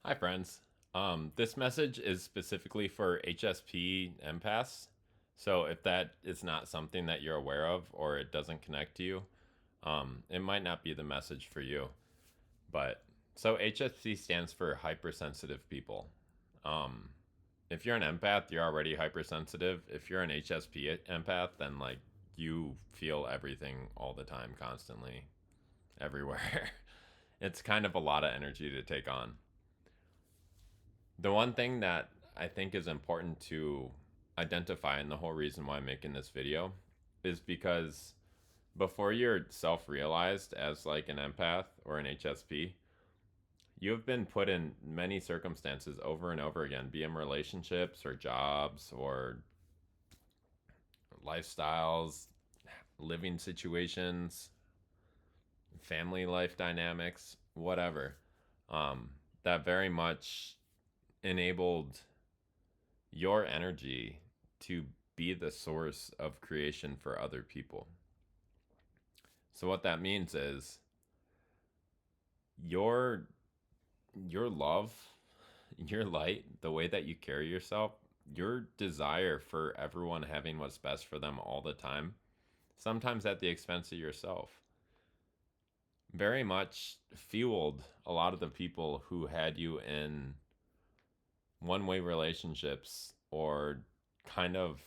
Hi, friends. This message is specifically for HSP empaths. So if that is not something that you're aware of or it doesn't connect to you, it might not be the message for you. But so HSP stands for hypersensitive people. Um, if you're an empath, you're already hypersensitive. If you're an HSP empath, then like you feel everything all the time, constantly, everywhere. It's kind of a lot of energy to take on. The one thing that I think is important to identify, and the whole reason why I'm making this video, is because before you're self realized as like an empath or an HSP, you have been put in many circumstances over and over again, be in relationships or jobs or lifestyles, living situations, family life dynamics, whatever, that very much enabled your energy to be the source of creation for other people. So what that means is your your love, your light, the way that you carry yourself, your desire for everyone having what's best for them all the time, sometimes at the expense of yourself, very much fueled a lot of the people who had you in one-way relationships or kind of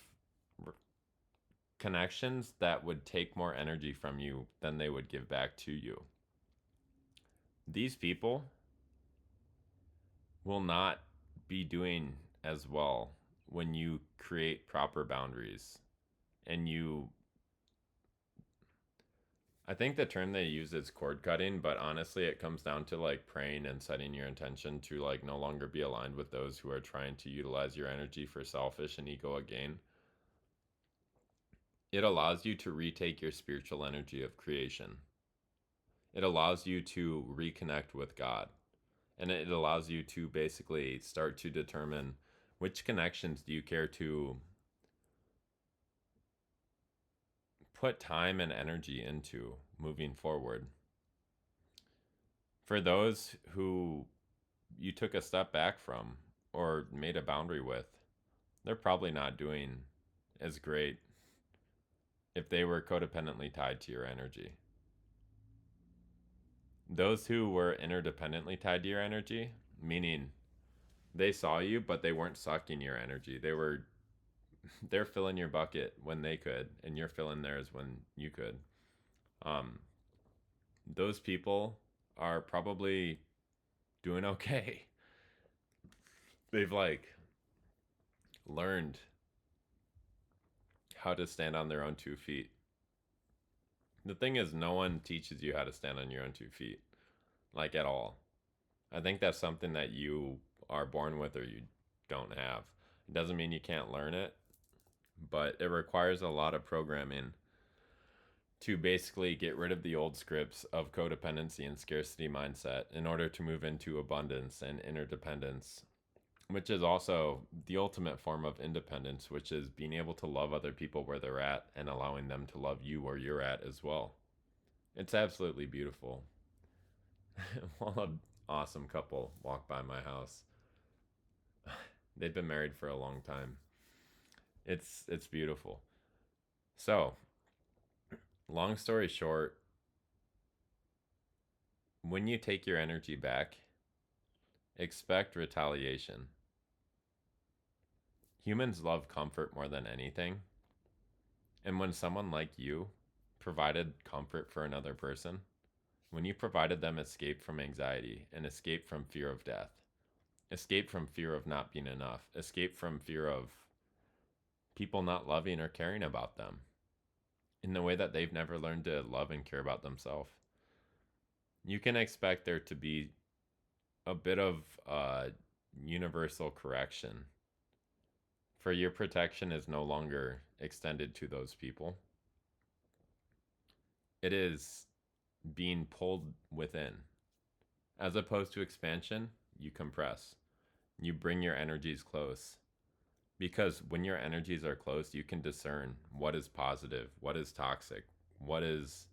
connections that would take more energy from you than they would give back to you. These people will not be doing as well when you create proper boundaries and you I think the term they use is cord cutting, but honestly it comes down to like praying and setting your intention to like no longer be aligned with those who are trying to utilize your energy for selfish and ego gain. It allows you to retake your spiritual energy of creation. It allows you to reconnect with God. And it allows you to basically start to determine which connections do you care to put time and energy into moving forward. For those who you took a step back from or made a boundary with, they're probably not doing as great if they were codependently tied to your energy. Those who were interdependently tied to your energy, meaning they saw you but they weren't sucking your energy. They're filling your bucket when they could and you're filling theirs when you could. Um those people are probably doing okay. They've like learned how to stand on their own 2 feet. The thing is no one teaches you how to stand on your own 2 feet, like at all. I think that's something that you are born with or you don't have. It doesn't mean you can't learn it, but it requires a lot of programming to basically get rid of the old scripts of codependency and scarcity mindset in order to move into abundance and interdependence, which is also the ultimate form of independence, which is being able to love other people where they're at and allowing them to love you where you're at as well. It's absolutely beautiful. While an awesome couple walked by my house, they've been married for a long time. It's beautiful. So, long story short, when you take your energy back, expect retaliation. Humans love comfort more than anything. And when someone like you provided comfort for another person, when you provided them escape from anxiety and escape from fear of death, escape from fear of not being enough, escape from fear of people not loving or caring about them in the way that they've never learned to love and care about themselves, you can expect there to be a bit of universal correction. For your protection is no longer extended to those people. It is being pulled within. As opposed to expansion, you compress. You bring your energies close. Because when your energies are close, you can discern what is positive, what is toxic, what is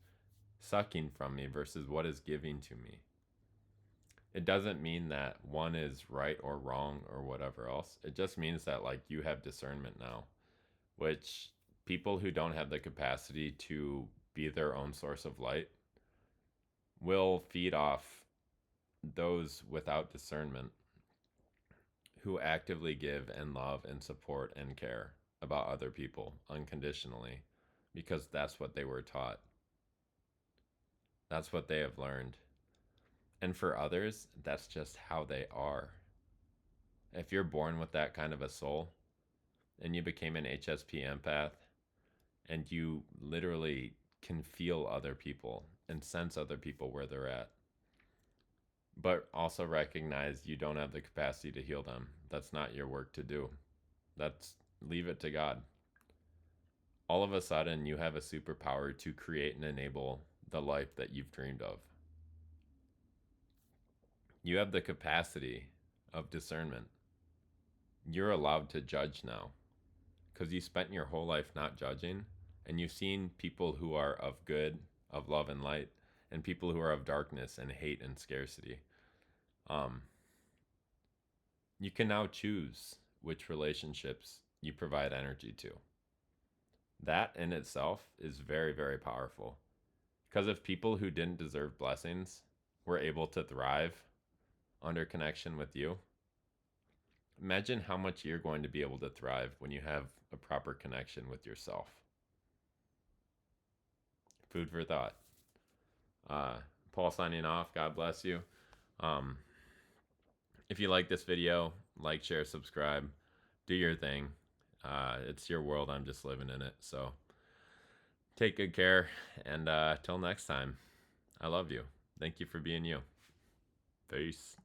sucking from me versus what is giving to me. It doesn't mean that one is right or wrong or whatever else. It just means that like you have discernment now, which people who don't have the capacity to be their own source of light will feed off those without discernment who actively give and love and support and care about other people unconditionally because that's what they were taught. That's what they have learned. And for others, that's just how they are. If you're born with that kind of a soul and you became an HSP empath and you literally can feel other people and sense other people where they're at, but also recognize you don't have the capacity to heal them. That's not your work to do. That's leave it to God. All of a sudden, you have a superpower to create and enable the life that you've dreamed of. You have the capacity of discernment. You're allowed to judge now because you spent your whole life not judging, and you've seen people who are of good, of love and light, and people who are of darkness and hate and scarcity. Um, you can now choose which relationships you provide energy to. That in itself is very, very powerful. Because if people who didn't deserve blessings were able to thrive under connection with you, imagine how much you're going to be able to thrive when you have a proper connection with yourself. Food for thought. Uh, Paul signing off. God bless you. Um, if you like this video, like, share, subscribe, do your thing. It's your world. I'm just living in it. So take good care. And till next time, I love you. Thank you for being you. Peace.